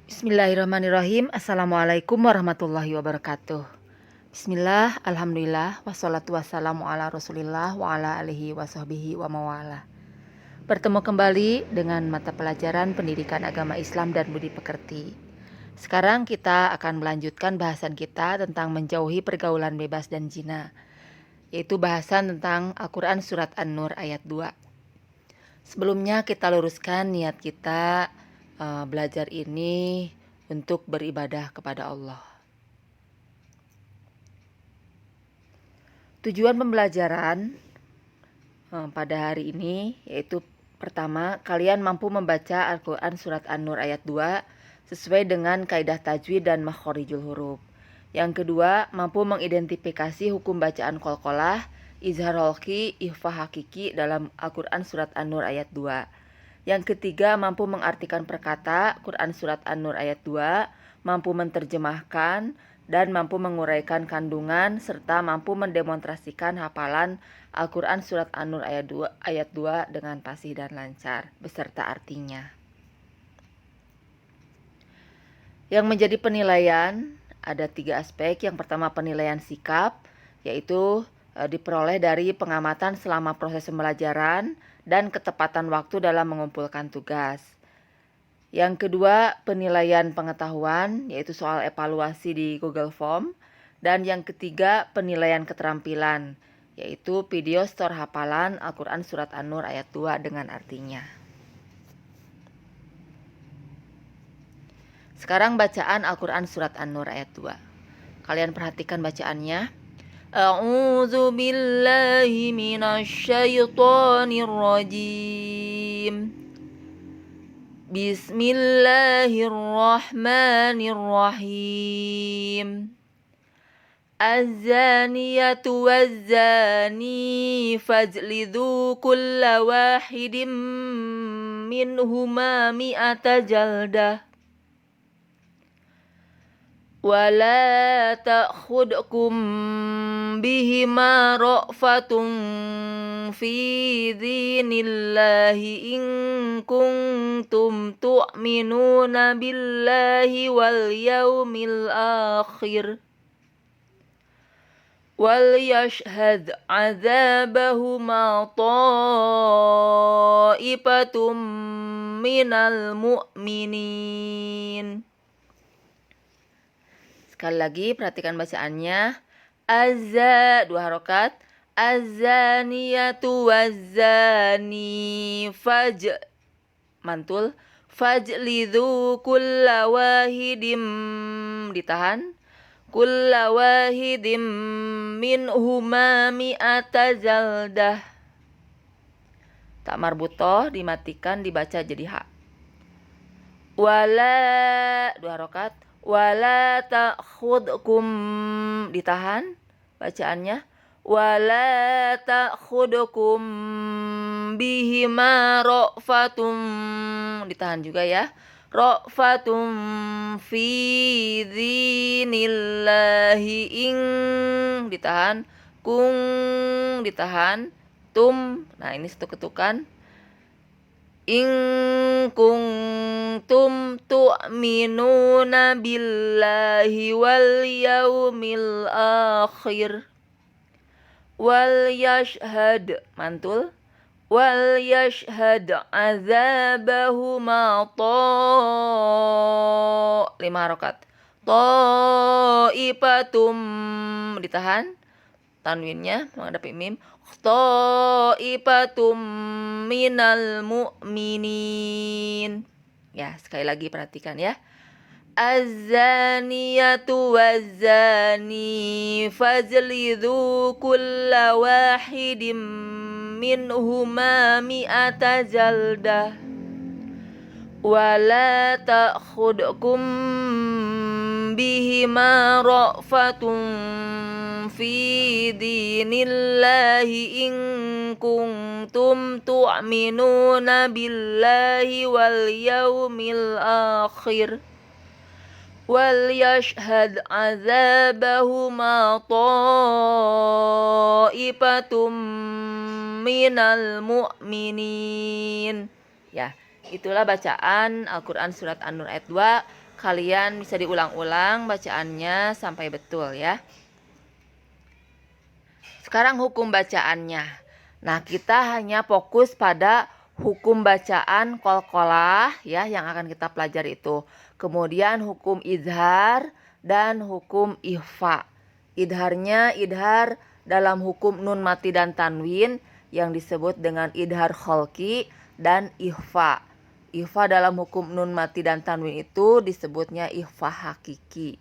Bismillahirrahmanirrahim. Assalamualaikum warahmatullahi wabarakatuh. Bismillah, alhamdulillah, wassalatu wassalamu ala rasulillah wa ala alihi wa sahbihi wa mawala. Bertemu kembali dengan mata pelajaran pendidikan agama Islam dan budi pekerti. Sekarang kita akan melanjutkan bahasan kita tentang menjauhi pergaulan bebas dan zina, yaitu bahasan tentang Al-Quran Surat An-Nur ayat 2. Sebelumnya kita luruskan niat kita belajar ini untuk beribadah kepada Allah. Tujuan pembelajaran pada hari ini yaitu pertama, kalian mampu membaca Al-Quran Surat An-Nur ayat 2 sesuai dengan kaidah tajwid dan makhorijul huruf. Yang kedua, mampu mengidentifikasi hukum bacaan qalqalah, izhar holqi, ikhfa hakiki dalam Al-Quran Surat An-Nur ayat 2. Yang ketiga, mampu mengartikan perkata Quran Surat An-Nur ayat 2, mampu menerjemahkan dan mampu menguraikan kandungan serta mampu mendemonstrasikan hafalan Al-Quran Surat An-Nur ayat 2 dengan fasih dan lancar beserta artinya. Yang menjadi penilaian ada 3 aspek. Yang pertama, penilaian sikap, yaitu diperoleh dari pengamatan selama proses pembelajaran dan ketepatan waktu dalam mengumpulkan tugas. Yang kedua, penilaian pengetahuan, yaitu soal evaluasi di Google Form. Dan yang ketiga, penilaian keterampilan, yaitu video store hafalan Al-Quran Surat An-Nur ayat 2 dengan artinya. Sekarang bacaan Al-Quran Surat An-Nur ayat 2. Kalian perhatikan bacaannya. A'udzu billahi minasyaitonir rajim. Bismillahirrahmanirrahim. Az-zaniyatu waz-zani fajlidu kulla wahidin minhuma mi'ata jaldah. ولا تأخذكم بهما رأفة في دين الله إن كنتم تؤمنون بالله واليوم الآخر وليشهد عذابهما طائفة من المؤمنين. Sekali lagi perhatikan bacaannya. Azza 2 harokat. Az-zaniyatu waz-zani mantul. Fajlidhu kulla wahidim ditahan. Kulla wahidim minhuma mi'ata jaldah. Tak marbutoh dimatikan dibaca jadi ha. Wala 2 harokat. Wala ta'khudkum ditahan bacaannya. Wala ta'khudkum bihima ra'fatum ditahan juga ya. Ra'fatum fi dinillahi ing ditahan. Kung ditahan. Tum, nah ini satu ketukan. In kuntum tu'minuna billahi wal yaumil akhir wal yashhad mantul wal yashhad azabahuma 5 harokat ta'ipatum ditahan tanwinnya menghadapi mim ta'ipatum minal mu'minin. Ya, sekali lagi perhatikan ya. Az-zaniyatu waz-zani fajlidhu kulla wahidim minhuma mi'ata jaldah. Wala ta'khudkum bihima ra'fatun fi dinillahi in kuntum tu'minuna billahi wal yaumil akhir wal yashhad azabahuma ta'ipatum minal mu'minin. Ya, itulah bacaan Al-Quran Surat An-Nur ayat 2. kalian bisa diulang-ulang bacaannya sampai betul ya. Sekarang hukum bacaannya. Nah, kita hanya fokus pada hukum bacaan qalqalah ya yang akan kita pelajari itu. Kemudian hukum idhar dan hukum ikhfa. Idharnya idhar dalam hukum nun mati dan tanwin yang disebut dengan idhar kholqi dan ikhfa. Ikhfa dalam hukum nun mati dan tanwin itu disebutnya ikhfa hakiki.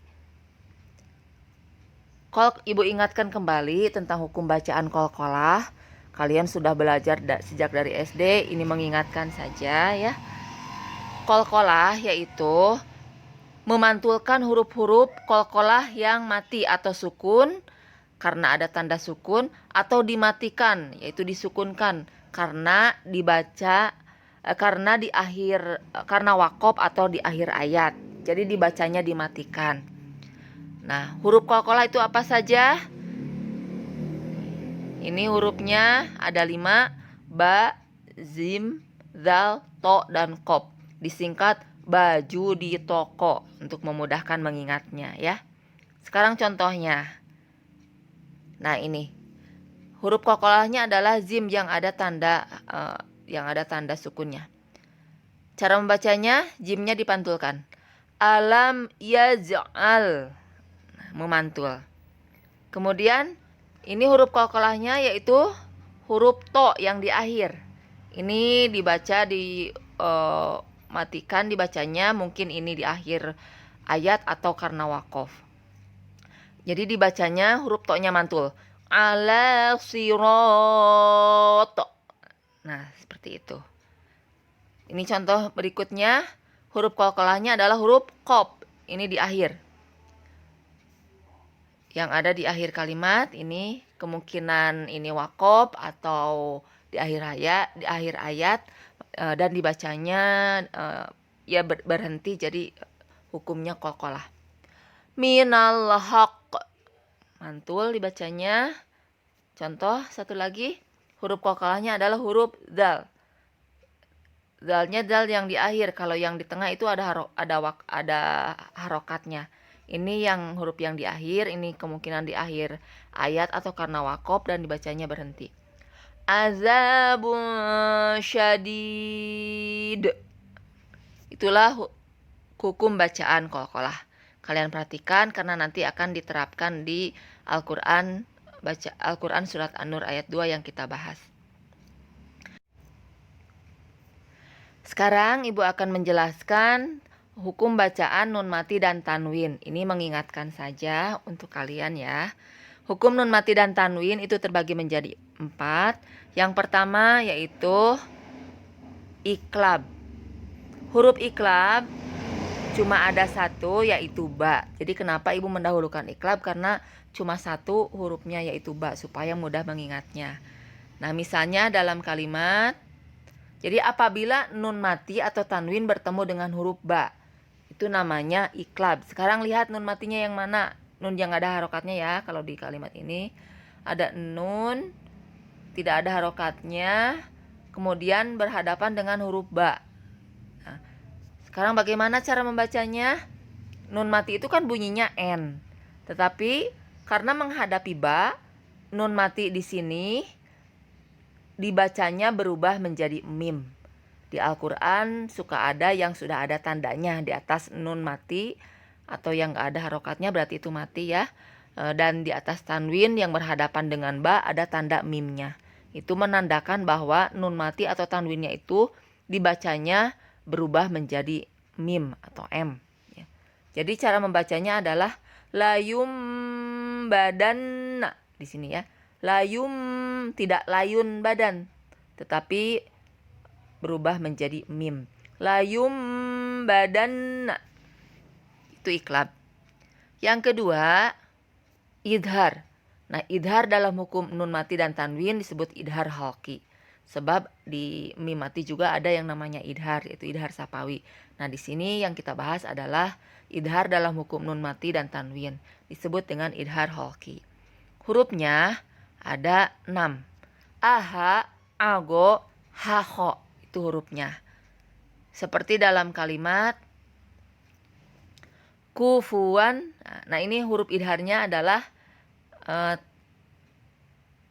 Kalau ibu ingatkan kembali tentang hukum bacaan qalqalah, kalian sudah belajar sejak dari SD, ini mengingatkan saja ya. Qalqalah yaitu memantulkan huruf-huruf qalqalah yang mati atau sukun karena ada tanda sukun, atau dimatikan yaitu disukunkan karena dibaca karena waqaf atau di akhir ayat. Jadi dibacanya dimatikan. Nah, huruf qalqalah itu apa saja? Ini hurufnya ada 5, ba, zim, zal, to, dan qaf. Disingkat baju di toko untuk memudahkan mengingatnya ya. Sekarang contohnya. Nah, ini. Huruf qalqalahnya adalah zim yang ada tanda sukunnya. Cara membacanya, jimnya dipantulkan. Alam yaz'al. Memantul. Kemudian ini huruf qalqalahnya yaitu huruf to yang di akhir. Ini dibaca matikan dibacanya mungkin ini di akhir ayat atau karena waqaf. Jadi dibacanya huruf to-nya mantul. Ala sirat. Nah, seperti itu. Ini contoh berikutnya, huruf qalqalahnya adalah huruf qaf. Ini di akhir. Yang ada di akhir kalimat ini kemungkinan ini waqaf atau di akhir ayat dan dibacanya ya berhenti, jadi hukumnya qalqalah. Minal haqq, mantul dibacanya. Contoh satu lagi, huruf qalqalahnya adalah huruf zal. Zalnya zal yang di akhir, kalau yang di tengah itu ada harokatnya. Ini yang huruf yang di akhir, ini kemungkinan di akhir ayat atau karena waqaf dan dibacanya berhenti. Azabun syadid. Itulah hukum bacaan qalqalah. Kalian perhatikan karena nanti akan diterapkan di Al-Qur'an surat An-Nur ayat 2 yang kita bahas. Sekarang ibu akan menjelaskan hukum bacaan nun mati dan tanwin. Ini mengingatkan saja untuk kalian ya. Hukum nun mati dan tanwin itu terbagi menjadi 4. Yang pertama yaitu iklab. Huruf iklab cuma ada satu yaitu ba. Jadi kenapa ibu mendahulukan iklab? Karena cuma satu hurufnya yaitu ba supaya mudah mengingatnya. Nah, misalnya dalam kalimat, jadi apabila nun mati atau tanwin bertemu dengan huruf ba, itu namanya iklab. Sekarang lihat nun matinya yang mana? Nun yang ada harokatnya ya. Kalau di kalimat ini ada nun, tidak ada harokatnya, kemudian berhadapan dengan huruf ba. Nah, sekarang bagaimana cara membacanya? Nun mati itu kan bunyinya n. Tetapi karena menghadapi ba, nun mati di sini dibacanya berubah menjadi mim. Di Al-Quran suka ada yang sudah ada tandanya di atas nun mati, atau yang gak ada harokatnya berarti itu mati ya. Dan di atas tanwin yang berhadapan dengan ba ada tanda mimnya. Itu menandakan bahwa nun mati atau tanwinnya itu dibacanya berubah menjadi mim atau m. Jadi cara membacanya adalah layum badan di sini ya. Layum, tidak layun badan, tetapi berubah menjadi mim. Layum badan, itu iklab. Yang kedua, idhar. Nah, idhar dalam hukum nun mati dan tanwin disebut idhar kholqi. Sebab di mim mati juga ada yang namanya idhar, yaitu idhar sapawi. Nah, di sini yang kita bahas adalah idhar dalam hukum nun mati dan tanwin, disebut dengan idhar kholqi. Hurufnya ada 6. Aha, ago, haho. Itu hurufnya. Seperti dalam kalimat Kufuwan. Nah, ini huruf idharnya adalah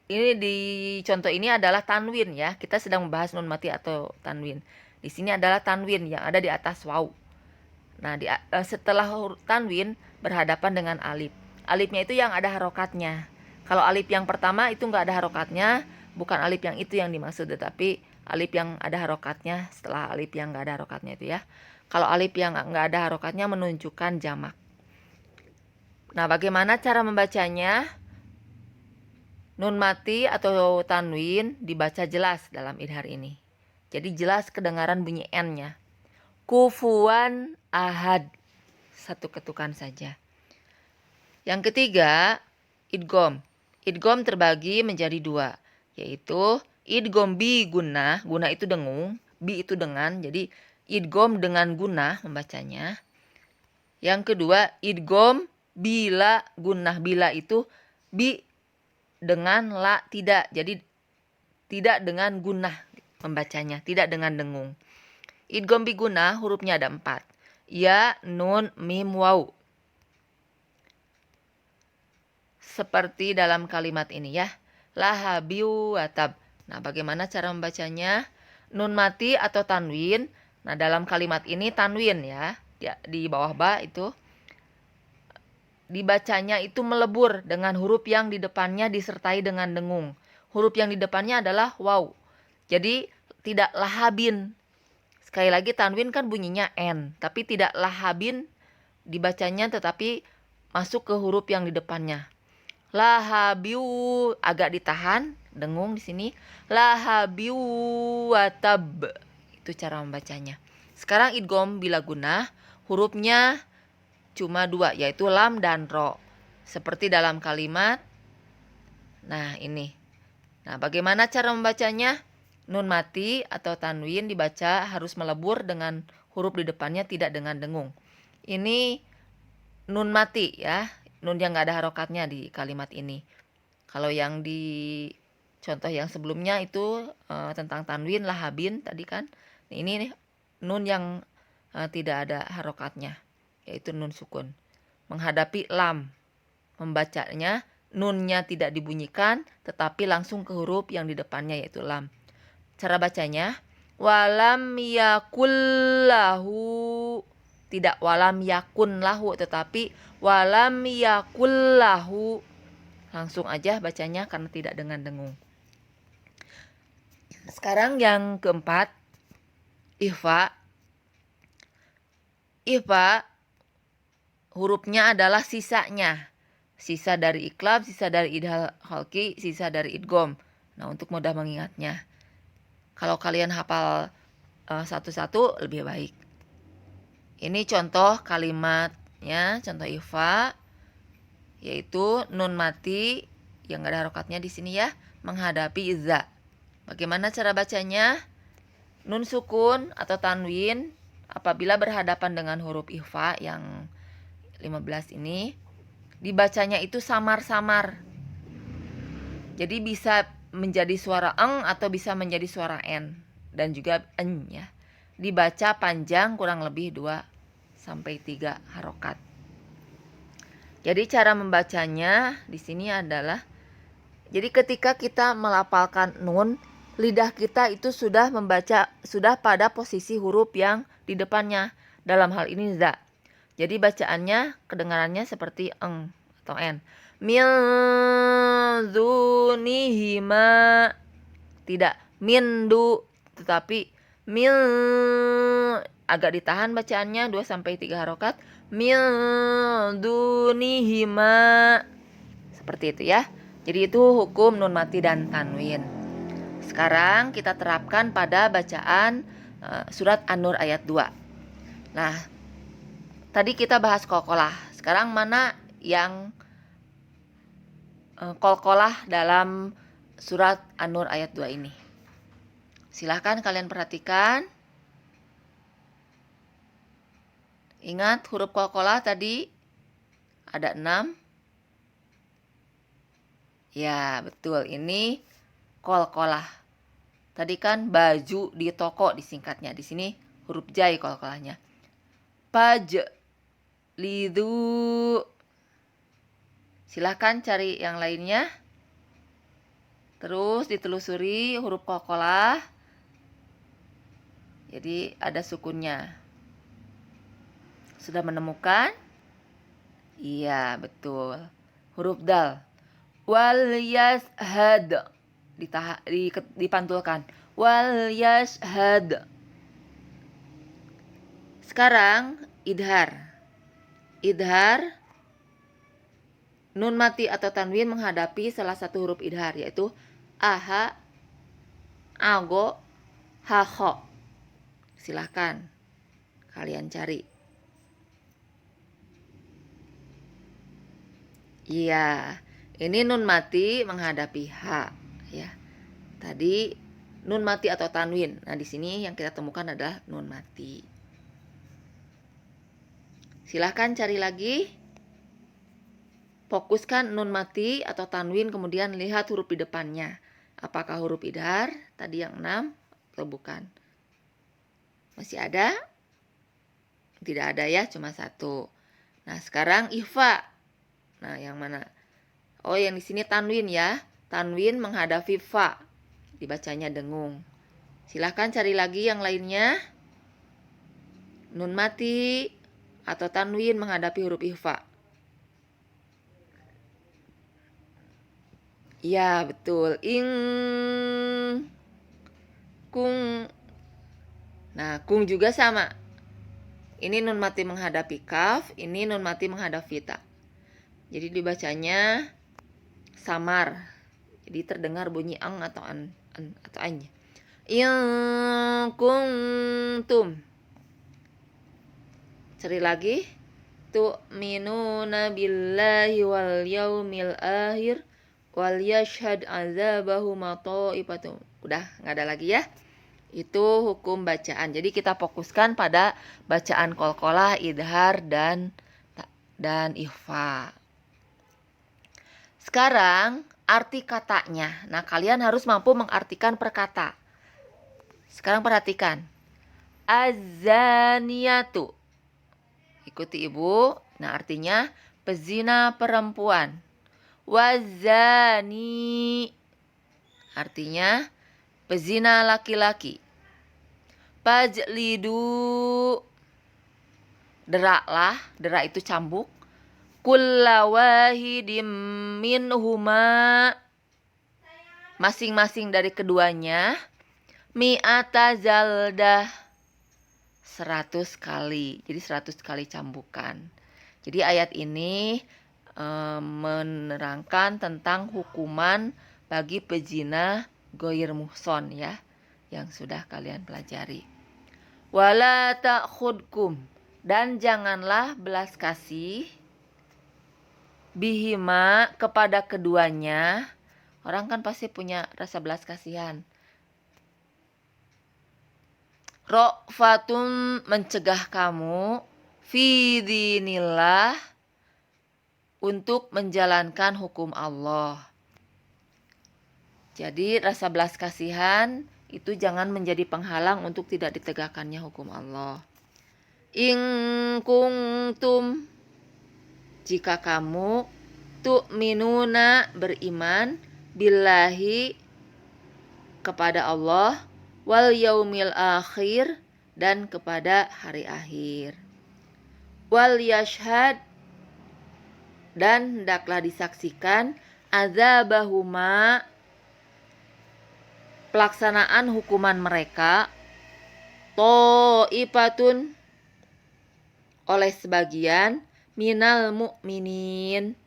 ini di contoh ini adalah tanwin ya. Kita sedang membahas nun mati atau tanwin. Di sini adalah tanwin yang ada di atas waw. Nah, setelah huruf tanwin berhadapan dengan alif. Alifnya itu yang ada harokatnya. Kalau alif yang pertama itu nggak ada harokatnya, bukan alif yang itu yang dimaksud, tetapi alif yang ada harokatnya setelah alif yang nggak ada harokatnya itu ya. Kalau alif yang nggak ada harokatnya menunjukkan jamak. Nah, bagaimana cara membacanya? Nun mati atau tanwin dibaca jelas dalam idhar ini. Jadi jelas kedengaran bunyi N-nya. Kufuwan ahad. Satu ketukan saja. Yang ketiga, idgham. Idgham terbagi menjadi dua. Yaitu idgham bi gunnah. Gunnah itu dengung. Bi itu dengan. Jadi idgham dengan gunnah membacanya. Yang kedua, idgham bila gunnah. Bila itu bi dengan la tidak. Jadi tidak dengan gunnah membacanya, tidak dengan dengung. Idgham bi gunnah hurufnya ada 4. Ya, nun, mim, waw. Seperti dalam kalimat ini ya. Lahabiu watab. Nah, bagaimana cara membacanya? Nun mati atau tanwin. Nah, dalam kalimat ini tanwin ya. Di bawah ba itu dibacanya itu melebur dengan huruf yang di depannya disertai dengan dengung. Huruf yang di depannya adalah waw. Jadi tidak lahabin. Sekali lagi tanwin kan bunyinya N. Tapi tidak lahabin dibacanya tetapi masuk ke huruf yang di depannya. Lahabiu agak ditahan. Dengung di sini. Lahabiu watab. Itu cara membacanya. Sekarang idgham bila gunnah. Hurufnya cuma 2, yaitu lam dan ro. Seperti dalam kalimat. Nah, ini. Nah, bagaimana cara membacanya? Nun mati atau tanwin dibaca harus melebur dengan huruf di depannya, tidak dengan dengung. Ini nun mati ya. Nun yang nggak ada harokatnya di kalimat ini. Kalau yang di contoh yang sebelumnya itu tentang tanwin, lahabin tadi kan. Ini nun yang tidak ada harokatnya, yaitu nun sukun. Menghadapi lam, membacanya nunnya tidak dibunyikan tetapi langsung ke huruf yang di depannya yaitu lam. Cara bacanya walam yakullahu, tidak walam yakun lahu tetapi walam yakullahu. Langsung aja bacanya karena tidak dengan dengung. Sekarang yang keempat, ikhfa. Ikhfa hurufnya adalah sisanya. Sisa dari iqlab, sisa dari idhal khalqi, sisa dari idgham. Nah, untuk mudah mengingatnya. Kalau kalian hafal satu-satu lebih baik. Ini contoh kalimatnya, contoh ikhfa, yaitu nun mati yang gak ada harokatnya di sini ya, menghadapi za. Bagaimana cara bacanya? Nun sukun atau tanwin apabila berhadapan dengan huruf ikhfa yang 15 ini, dibacanya itu samar-samar. Jadi bisa menjadi suara eng atau bisa menjadi suara n dan juga en ya. Dibaca panjang kurang lebih 2 sampai 3 harokat. Jadi cara membacanya di sini adalah, jadi ketika kita melafalkan nun, lidah kita itu sudah membaca, sudah pada posisi huruf yang di depannya. Dalam hal ini za. Jadi bacaannya, kedengarannya seperti eng atau n. Min dunihima. Tidak min du, tetapi min, agak ditahan bacaannya 2 sampai 3 harokat. Min dunihima. Seperti itu ya. Jadi itu hukum nun mati dan tanwin. Sekarang kita terapkan pada bacaan surat An-Nur ayat 2. Nah, tadi kita bahas qalqalah. Sekarang mana yang qalqalah dalam surat An-Nur ayat 2 ini? Silahkan kalian perhatikan. Ingat huruf qalqalah tadi ada 6. Ya, betul. Ini qalqalah. Tadi kan baju di toko disingkatnya. Di sini huruf jai qalqalahnya. Paj. lidu. Silahkan cari yang lainnya. Terus ditelusuri huruf qalqalah. Jadi ada sukunnya. Sudah menemukan? Iya, betul. Huruf dal. Wal yashhad. Dipantulkan. Wal yashhad. Sekarang idhar. Idhar, nun mati atau tanwin menghadapi salah satu huruf idhar, yaitu aha, ago, hakho. Silahkan kalian cari. Iya, ini nun mati menghadapi ha, ya. Tadi nun mati atau tanwin. Nah, di sini yang kita temukan adalah nun mati. Silahkan cari lagi. Fokuskan nun mati atau tanwin, kemudian lihat huruf di depannya. Apakah huruf idhar tadi yang 6 atau bukan? Masih ada? Tidak ada ya, cuma satu. Nah, sekarang ikhfa. Nah, yang mana? Oh, yang di sini tanwin ya. Tanwin menghadapi fa. Dibacanya dengung. Silahkan cari lagi yang lainnya. Nun mati atau tanwin menghadapi huruf ikhfa. Ya, betul. Ing, kung. Nah, kung juga sama. Ini nun mati menghadapi kaf, ini nun mati menghadapi ta. Jadi dibacanya samar. Jadi terdengar bunyi ang atau an atau an. In kuntum. Cari lagi. Tu'minuna billahi wal yaumil akhir wal yashhad azabahuma ta'ifatum. Udah, nggak ada lagi ya. Itu hukum bacaan. Jadi kita fokuskan pada bacaan qalqalah, idhar dan ikhfa. Sekarang arti katanya. Nah, kalian harus mampu mengartikan per kata. Sekarang perhatikan. Az-zaniyatu. Ikuti ibu. Nah, artinya pezina perempuan. Wazani. Artinya pezina laki-laki. Pajlidu. Deraklah. Derak itu cambuk. Kulla wahidim minhuma. Masing-masing dari keduanya. Mi'ata zaldah. 100 kali. Jadi 100 kali cambukan. Jadi ayat ini menerangkan tentang hukuman bagi pezina goir muhson ya, yang sudah kalian pelajari. Wala ta'khudkum, dan janganlah belas kasih bihima, kepada keduanya. Orang kan pasti punya rasa belas kasihan. Ro'fatun, mencegah kamu, fi dinillah, untuk menjalankan hukum Allah. Jadi rasa belas kasihan itu jangan menjadi penghalang untuk tidak ditegakkannya hukum Allah. In kuntum, jika kamu tu'minuna, beriman, billahi, kepada Allah, wal yaumil akhir, dan kepada hari akhir. Wal yashhad, dan hendaklah disaksikan, azabahuma, pelaksanaan hukuman mereka, ta'ifatun, oleh sebagian, minal mu'minin,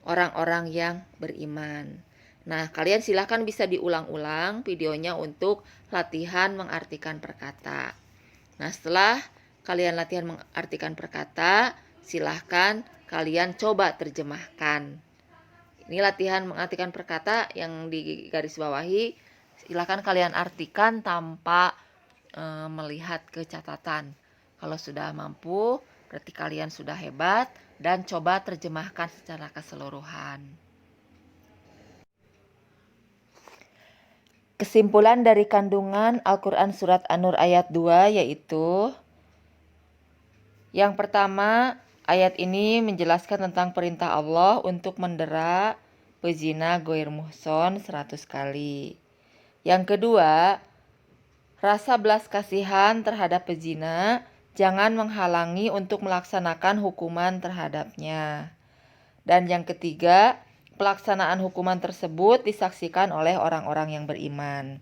orang-orang yang beriman. Nah, kalian silahkan bisa diulang-ulang videonya untuk latihan mengartikan perkata. Nah, setelah kalian latihan mengartikan perkata, silahkan kalian coba terjemahkan. Ini latihan mengartikan perkata yang digarisbawahi. Silahkan kalian artikan tanpa melihat ke catatan. Kalau sudah mampu, berarti kalian sudah hebat, dan coba terjemahkan secara keseluruhan. Kesimpulan dari kandungan Al-Quran Surat An-Nur ayat 2 yaitu Yang pertama, ayat ini menjelaskan tentang perintah Allah untuk mendera pezina goir muhson 100 kali. Yang kedua, rasa belas kasihan terhadap pezina jangan menghalangi untuk melaksanakan hukuman terhadapnya. Dan yang ketiga, pelaksanaan hukuman tersebut disaksikan oleh orang-orang yang beriman.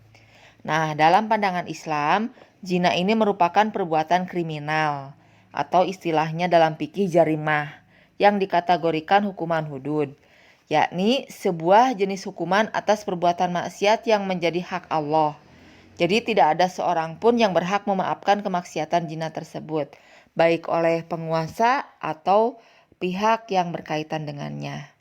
Nah, dalam pandangan Islam, zina ini merupakan perbuatan kriminal atau istilahnya dalam fikih jarimah yang dikategorikan hukuman hudud, yakni sebuah jenis hukuman atas perbuatan maksiat yang menjadi hak Allah. Jadi tidak ada seorang pun yang berhak memaafkan kemaksiatan zina tersebut, baik oleh penguasa atau pihak yang berkaitan dengannya.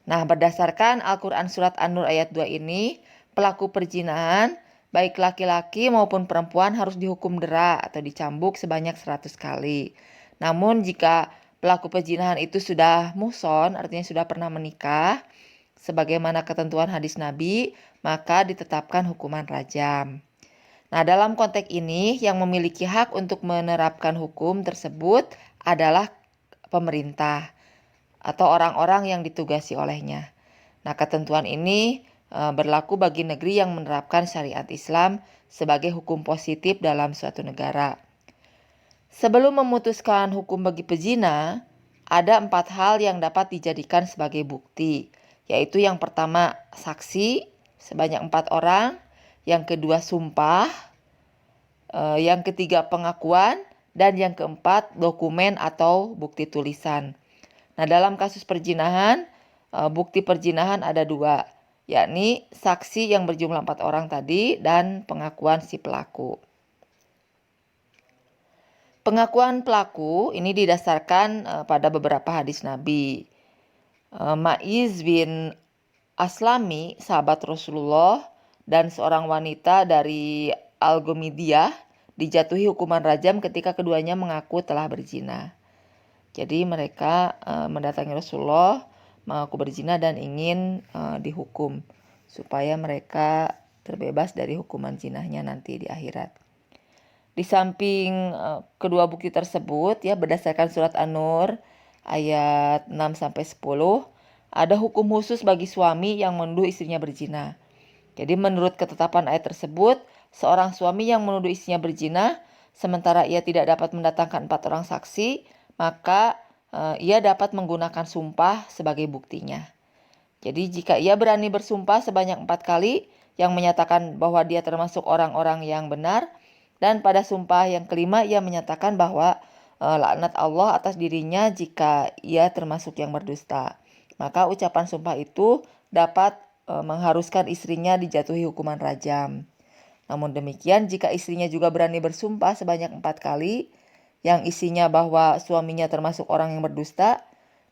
Nah, berdasarkan Al-Quran Surat An-Nur ayat 2 ini, pelaku perzinahan baik laki-laki maupun perempuan harus dihukum dera atau dicambuk sebanyak 100 kali. Namun jika pelaku perzinahan itu sudah muhson, artinya sudah pernah menikah, sebagaimana ketentuan hadis Nabi, maka ditetapkan hukuman rajam. Nah, dalam konteks ini yang memiliki hak untuk menerapkan hukum tersebut adalah pemerintah atau orang-orang yang ditugasi olehnya. Nah, ketentuan ini berlaku bagi negeri yang menerapkan syariat Islam sebagai hukum positif dalam suatu negara. Sebelum memutuskan hukum bagi pezina, ada 4 hal yang dapat dijadikan sebagai bukti, yaitu yang pertama saksi sebanyak 4 orang, yang kedua sumpah, yang ketiga pengakuan, dan yang keempat dokumen atau bukti tulisan. Nah, dalam kasus perzinahan, bukti perzinahan ada 2, yakni saksi yang berjumlah 4 orang tadi dan pengakuan si pelaku. Pengakuan pelaku ini didasarkan pada beberapa hadis Nabi. Ma'iz bin Aslami, sahabat Rasulullah, dan seorang wanita dari Al-Ghamidiyah dijatuhi hukuman rajam ketika keduanya mengaku telah berzina. Jadi mereka mendatangi Rasulullah, mengaku berzina dan ingin dihukum supaya mereka terbebas dari hukuman zinahnya nanti di akhirat. Di samping kedua bukti tersebut ya, berdasarkan surat An-Nur ayat 6-10, ada hukum khusus bagi suami yang menuduh istrinya berzina. Jadi menurut ketetapan ayat tersebut, seorang suami yang menuduh istrinya berzina sementara ia tidak dapat mendatangkan 4 orang saksi, maka ia dapat menggunakan sumpah sebagai buktinya. Jadi jika ia berani bersumpah sebanyak 4 kali yang menyatakan bahwa dia termasuk orang-orang yang benar, dan pada sumpah yang kelima ia menyatakan bahwa laknat Allah atas dirinya jika ia termasuk yang berdusta, maka ucapan sumpah itu dapat mengharuskan istrinya dijatuhi hukuman rajam. Namun demikian, jika istrinya juga berani bersumpah sebanyak 4 kali yang isinya bahwa suaminya termasuk orang yang berdusta,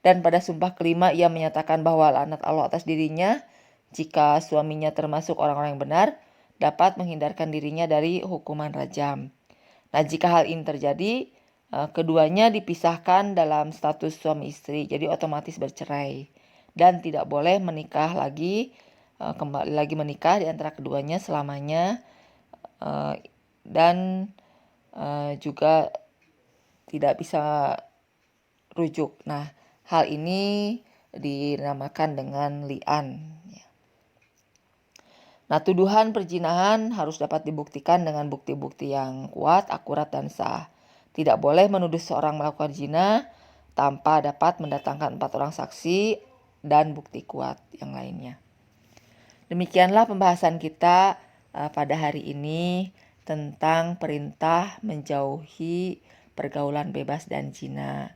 dan pada sumpah kelima ia menyatakan bahwa laknat Allah atas dirinya jika suaminya termasuk orang-orang yang benar, dapat menghindarkan dirinya dari hukuman rajam. Nah, jika hal ini terjadi, keduanya dipisahkan dalam status suami istri, jadi otomatis bercerai dan tidak boleh menikah lagi, kembali lagi menikah di antara keduanya selamanya, dan juga tidak bisa rujuk. Nah, hal ini dinamakan dengan li'an. Nah, tuduhan perzinahan harus dapat dibuktikan dengan bukti-bukti yang kuat, akurat, dan sah. Tidak boleh menuduh seorang melakukan zina tanpa dapat mendatangkan 4 orang saksi dan bukti kuat yang lainnya. Demikianlah pembahasan kita pada hari ini tentang perintah menjauhi pergaulan bebas dan zina.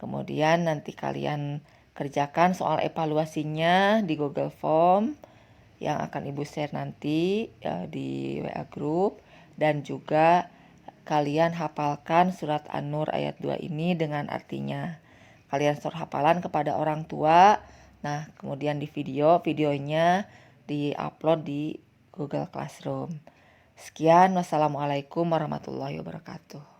Kemudian nanti kalian kerjakan soal evaluasinya di Google Form yang akan Ibu share nanti di WA Group, dan juga kalian hafalkan surat An-Nur ayat 2 ini dengan artinya. Kalian store hafalan kepada orang tua. Nah, kemudian di videonya di-upload di Google Classroom. Sekian, wassalamualaikum warahmatullahi wabarakatuh.